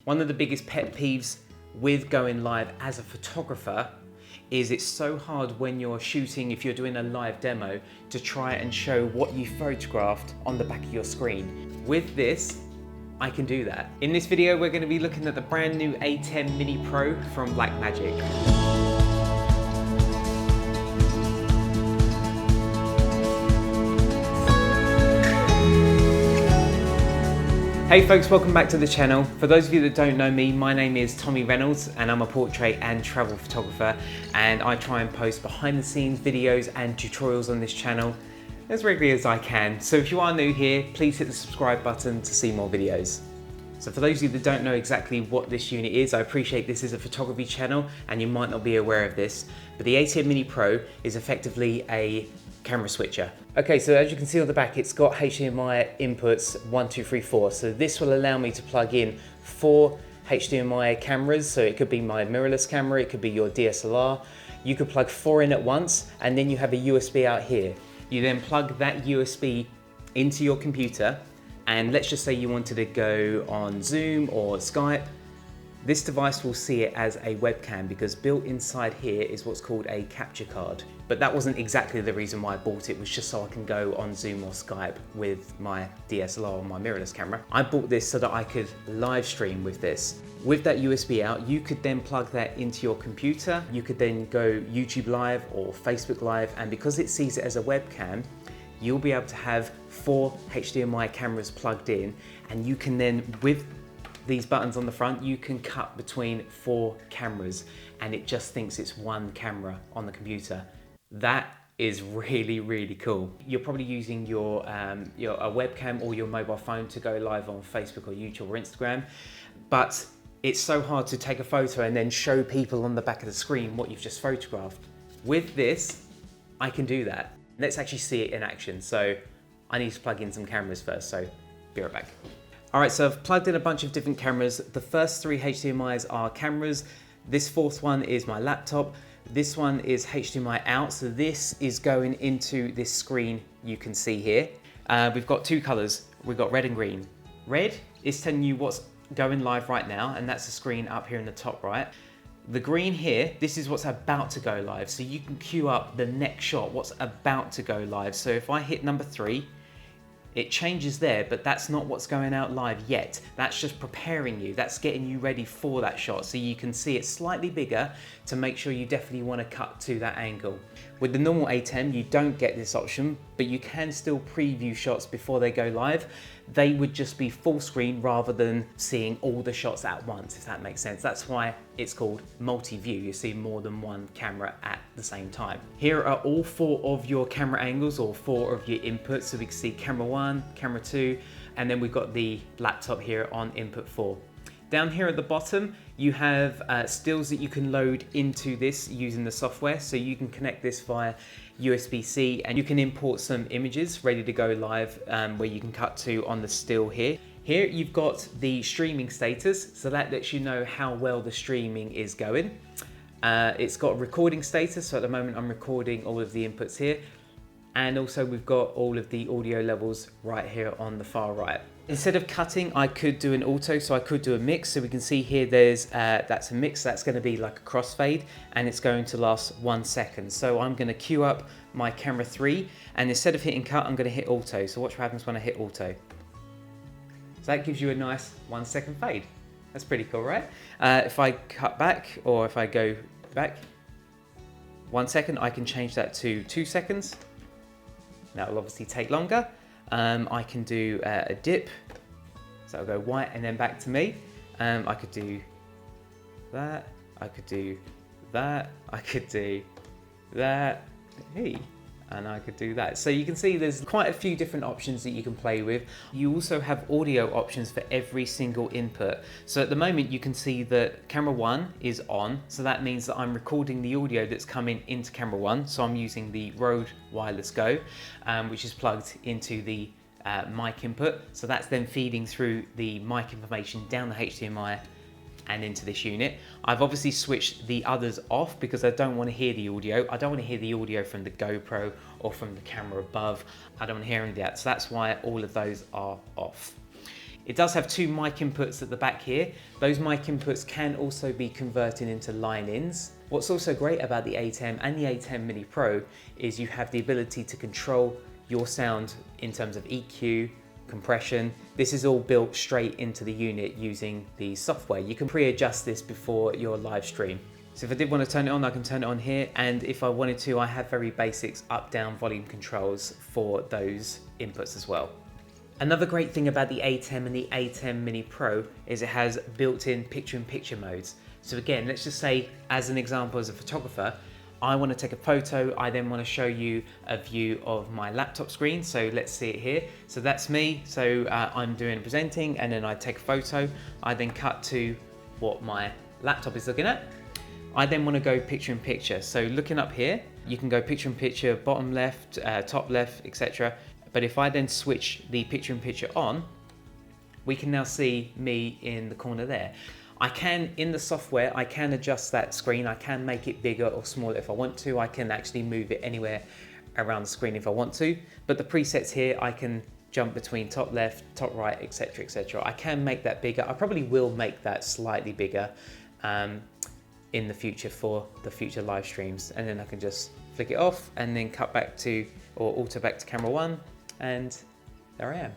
One of the biggest pet peeves with going live as a photographer is it's so hard when you're shooting, if you're doing a live demo, to try and show what you photographed on the back of your screen. With this, I can do that. In this video, we're going to be looking at the brand new ATEM Mini Pro from Blackmagic. Hey folks, welcome back to the channel. For those of you that don't know me, my name is Tommy Reynolds and I'm a portrait and travel photographer, and I try and post behind the scenes videos and tutorials on this channel as regularly as I can. So if you are new here, please hit the subscribe button to see more videos. So for those of you that don't know exactly what this unit is, I appreciate this is a photography channel and you might not be aware of this, but the ATEM Mini Pro is effectively a camera switcher. Okay, so as you can see on the back, it's got HDMI inputs 1, 2, 3, 4. So this will allow me to plug in 4 HDMI cameras. So it could be my mirrorless camera, it could be your DSLR. You could plug 4 in at once, and then you have a USB out here. You then plug that USB into your computer, and let's just say you wanted to go on Zoom or Skype. This device will see it as a webcam because built inside here is what's called a capture card. But that wasn't exactly the reason why I bought it. It was just so I can go on Zoom or Skype with my DSLR or my mirrorless camera. I bought this so that I could live stream with this. With that USB out, you could then plug that into your computer. You could then go YouTube Live or Facebook Live, and because it sees it as a webcam, you'll be able to have 4 HDMI cameras plugged in, and you can then, with these buttons on the front, you can cut between 4 cameras and it just thinks it's one camera on the computer. That is really, really cool. You're probably using a webcam or your mobile phone to go live on Facebook or YouTube or Instagram, but it's so hard to take a photo and then show people on the back of the screen what you've just photographed. With this, I can do that. Let's actually see it in action. So I need to plug in some cameras first, so be right back. All right, so I've plugged in a bunch of different cameras. The first 3 HDMIs are cameras. This 4th one is my laptop. This one is HDMI out, so this is going into this screen you can see here. We've got 2 colors. We've got red and green. Red is telling you what's going live right now, and that's the screen up here in the top right. The green here, this is what's about to go live. So you can queue up the next shot, what's about to go live. So if I hit number 3, it changes there, but that's not what's going out live yet. That's just preparing you. That's getting you ready for that shot. So you can see it slightly bigger to make sure you definitely want to cut to that angle. With the normal ATEM, you don't get this option, but you can still preview shots before they go live. They would just be full screen rather than seeing all the shots at once, if that makes sense. That's why it's called multi-view. You see more than one camera at the same time. Here are all 4 of your camera angles, or 4 of your inputs. So we can see camera 1, camera 2, and then we've got the laptop here on input 4. Down here at the bottom, you have stills that you can load into this using the software. So you can connect this via USB-C and you can import some images ready to go live, where you can cut to on the still here. Here you've got the streaming status, so that lets you know how well the streaming is going. It's got recording status, so at the moment I'm recording all of the inputs here. And also we've got all of the audio levels right here on the far right. Instead of cutting, I could do an auto, so I could do a mix. So we can see here there's, that's a mix, that's gonna be like a crossfade, and it's going to last 1 second. So I'm gonna queue up my camera 3, and instead of hitting cut, I'm gonna hit auto. So watch what happens when I hit auto. So that gives you a nice 1 second fade. That's pretty cool, right? If I cut back, or if I go back 1 second, I can change that to 2 seconds. That will obviously take longer. I can do a dip, so I'll go white and then back to me. I could do that, I could do that, I could do that, hey, and I could do that. So you can see there's quite a few different options that you can play with. You also have audio options for every single input. So at the moment you can see that camera 1 is on, so that means that I'm recording the audio that's coming into camera 1. So I'm using the Rode Wireless Go, which is plugged into the mic input. So that's then feeding through the mic information down the HDMI and into this unit. I've obviously switched the others off because I don't want to hear the audio. I don't want to hear the audio from the GoPro or from the camera above. I don't want to hear any of that. So that's why all of those are off. It does have two mic inputs at the back here. Those mic inputs can also be converted into line-ins. What's also great about the ATEM and the ATEM Mini Pro is you have the ability to control your sound in terms of EQ, compression. This is all built straight into the unit using the software. You can pre-adjust this before your live stream. So if I did want to turn it on, I can turn it on here. And if I wanted to, I have very basics up-down volume controls for those inputs as well. Another great thing about the ATEM and the ATEM Mini Pro is it has built-in picture-in-picture modes. So again, let's just say, as an example, as a photographer, I want to take a photo. I then want to show you a view of my laptop screen. So let's see it here. So that's me. So I'm doing presenting, and then I take a photo. I then cut to what my laptop is looking at. I then want to go picture in picture. So looking up here, you can go picture in picture, bottom left, top left, etc. But if I then switch the picture in picture on, we can now see me in the corner there. I can, in the software, I can adjust that screen. I can make it bigger or smaller if I want to. I can actually move it anywhere around the screen if I want to. But the presets here, I can jump between top left, top right, etc, etc. I can make that bigger. I probably will make that slightly bigger in the future for the future live streams. And then I can just flick it off and then cut back to, or alter back to camera one, and there I am.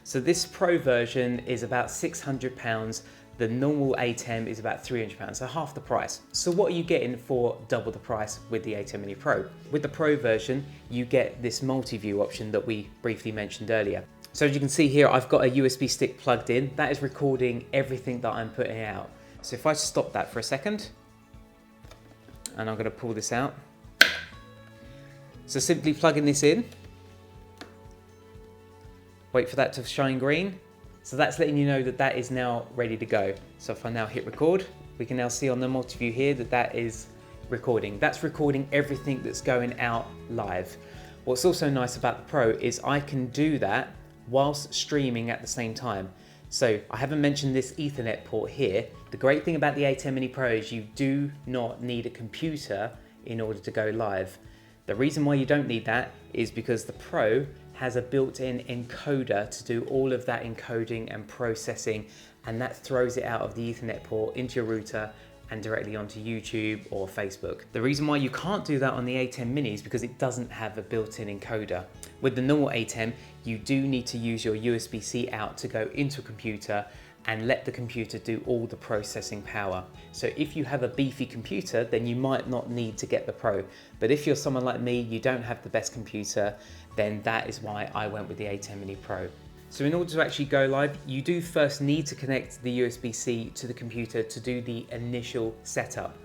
So this Pro version is about £600. The normal ATEM is about £300, so half the price. So what are you getting for double the price with the ATEM Mini Pro? With the Pro version, you get this multi-view option that we briefly mentioned earlier. So as you can see here, I've got a USB stick plugged in. That is recording everything that I'm putting out. So if I stop that for a second, and I'm gonna pull this out. So simply plugging this in, wait for that to shine green. So that's letting you know that that is now ready to go. So if I now hit record, we can now see on the multi-view here that that is recording. That's recording everything that's going out live. What's also nice about the Pro is I can do that whilst streaming at the same time. So I haven't mentioned this Ethernet port here. The great thing about the ATEM Mini Pro is you do not need a computer in order to go live. The reason why you don't need that is because the Pro has a built-in encoder to do all of that encoding and processing, and that throws it out of the Ethernet port into your router and directly onto YouTube or Facebook. The reason why you can't do that on the ATEM Mini is because it doesn't have a built-in encoder. With the normal ATEM, you do need to use your USB-C out to go into a computer and let the computer do all the processing power. So if you have a beefy computer, then you might not need to get the Pro. But if you're someone like me, you don't have the best computer, then that is why I went with the ATEM Mini Pro. So in order to actually go live, you do first need to connect the USB-C to the computer to do the initial setup.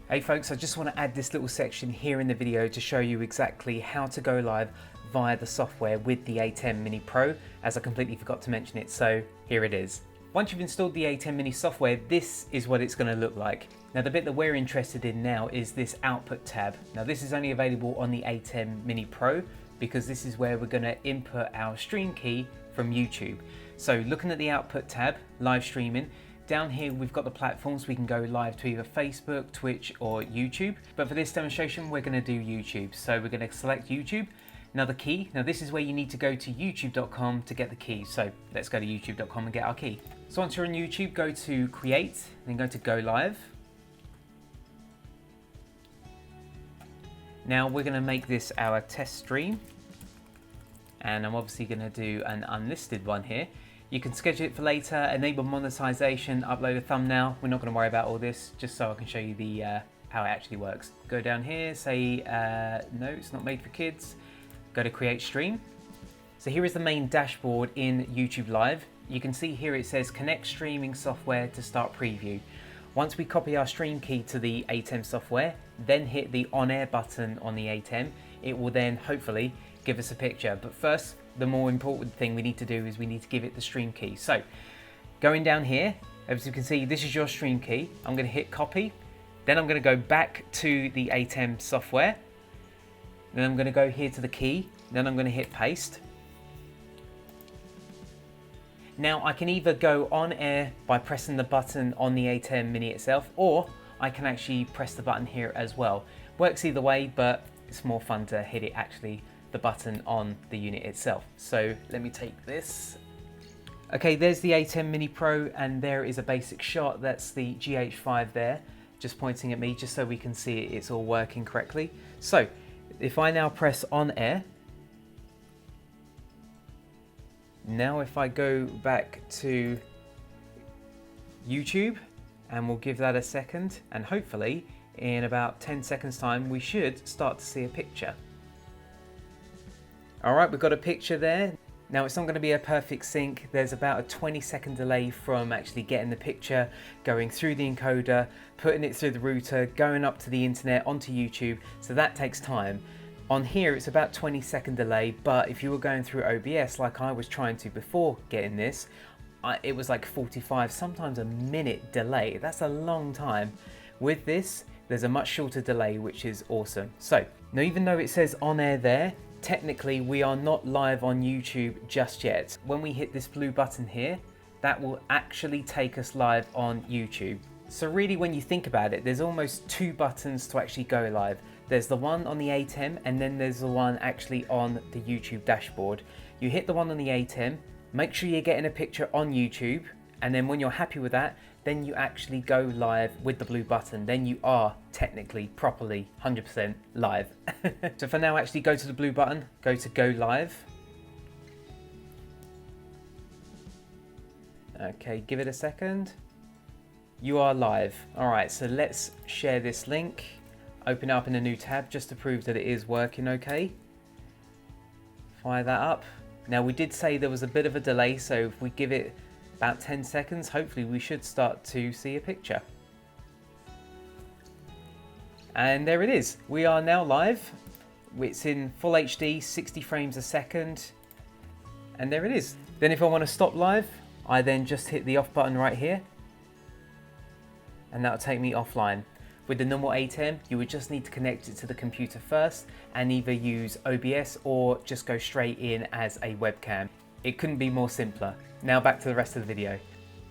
Hey folks, I just want to add this little section here in the video to show you exactly how to go live via the software with the ATEM Mini Pro, as I completely forgot to mention it, so here it is. Once you've installed the ATEM Mini software, this is what it's going to look like. Now the bit that we're interested in now is this output tab. Now this is only available on the ATEM Mini Pro because this is where we're going to input our stream key from YouTube. So looking at the output tab, live streaming, down here we've got the platforms. We can go live to either Facebook, Twitch or YouTube. But for this demonstration, we're going to do YouTube. So we're going to select YouTube. Now the key, now this is where you need to go to youtube.com to get the key. So let's go to youtube.com and get our key. So once you're on YouTube, go to create, then go to go live. Now we're going to make this our test stream. And I'm obviously going to do an unlisted one here. You can schedule it for later, enable monetization, upload a thumbnail. We're not going to worry about all this, just so I can show you the how it actually works. Go down here, say no, it's not made for kids. Go to create stream. So here is the main dashboard in YouTube Live. You can see here it says connect streaming software to start preview. Once we copy our stream key to the ATEM software, then hit the on air button on the ATEM, it will then hopefully give us a picture. But first, the more important thing we need to do is we need to give it the stream key. So going down here, as you can see, this is your stream key. I'm going to hit copy. Then I'm going to go back to the ATEM software. Then I'm going to go here to the key. Then I'm going to hit paste. Now I can either go on air by pressing the button on the ATEM Mini itself, or I can actually press the button here as well. Works either way, but it's more fun to hit it actually the button on the unit itself. So let me take this Okay, there's the ATEM Mini Pro, and there is a basic shot. That's the GH5 there, just pointing at me, just so we can see it's all working correctly. So if I now press on air, now if I go back to YouTube, and we'll give that a second, and hopefully in about 10 seconds time we should start to see a picture. Alright, we've got a picture there. Now it's not going to be a perfect sync. There's about a 20-second delay from actually getting the picture, going through the encoder, putting it through the router, going up to the internet, onto YouTube, so that takes time. On here it's about 20-second delay, but if you were going through OBS like I was trying to before getting this, it was like 45, sometimes a minute delay. That's a long time. With this, there's a much shorter delay, which is awesome. So now, even though it says on air there, technically we are not live on YouTube just yet. When we hit this blue button here, that will actually take us live on YouTube. So really, when you think about it, there's almost two buttons to actually go live. There's the one on the ATEM, and then there's the one actually on the YouTube dashboard. You hit the one on the ATEM, make sure you're getting a picture on YouTube, and then when you're happy with that, then you actually go live with the blue button. Then you are technically, properly, 100% live. So for now, actually go to the blue button, go to go live. Okay, give it a second. You are live. All right, so let's share this link. Open it up in a new tab just to prove that it is working okay. Fire that up. Now we did say there was a bit of a delay, so if we give it about 10 seconds, hopefully we should start to see a picture. And there it is. We are now live. It's in full HD, 60 frames a second. And there it is. Then if I want to stop live, I then just hit the off button right here. And that'll take me offline. With the normal ATEM, you would just need to connect it to the computer first and either use OBS or just go straight in as a webcam. It couldn't be more simpler. Now back to the rest of the video.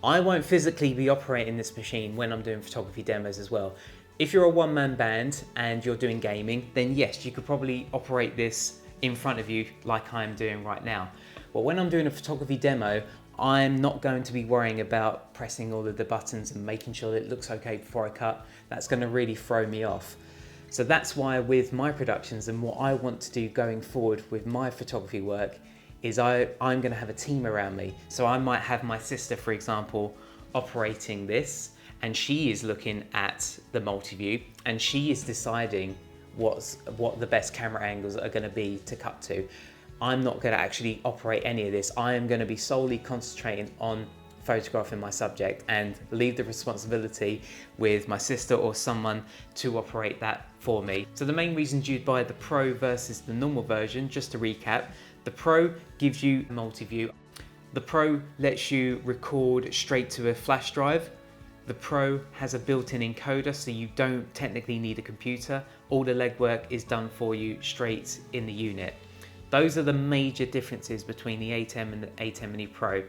I won't physically be operating this machine when I'm doing photography demos as well. If you're a one-man band and you're doing gaming, then yes, you could probably operate this in front of you like I'm doing right now. But when I'm doing a photography demo, I'm not going to be worrying about pressing all of the buttons and making sure that it looks okay before I cut. That's going to really throw me off. So that's why with my productions and what I want to do going forward with my photography work is I'm going to have a team around me. So I might have my sister, for example, operating this, and she is looking at the multi-view and she is deciding what the best camera angles are going to be to cut to. I'm not going to actually operate any of this. I am going to be solely concentrating on photographing my subject and leave the responsibility with my sister or someone to operate that for me. So the main reasons you'd buy the Pro versus the normal version, just to recap, the Pro gives you multi-view. The Pro lets you record straight to a flash drive. The Pro has a built-in encoder, so you don't technically need a computer. All the legwork is done for you straight in the unit. Those are the major differences between the ATEM and the ATEM Mini Pro.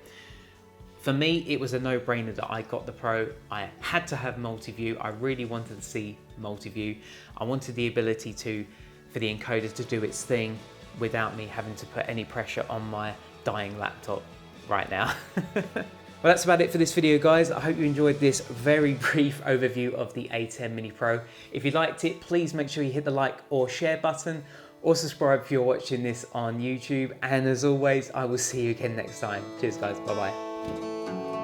For me, it was a no-brainer that I got the Pro. I had to have multi-view. I really wanted to see multi-view. I wanted the ability for the encoder to do its thing without me having to put any pressure on my dying laptop right now. Well, that's about it for this video, guys. I hope you enjoyed this very brief overview of the ATEM Mini Pro. If you liked it, please make sure you hit the like or share button, or subscribe if you're watching this on YouTube. And as always, I will see you again next time. Cheers, guys. Bye-bye.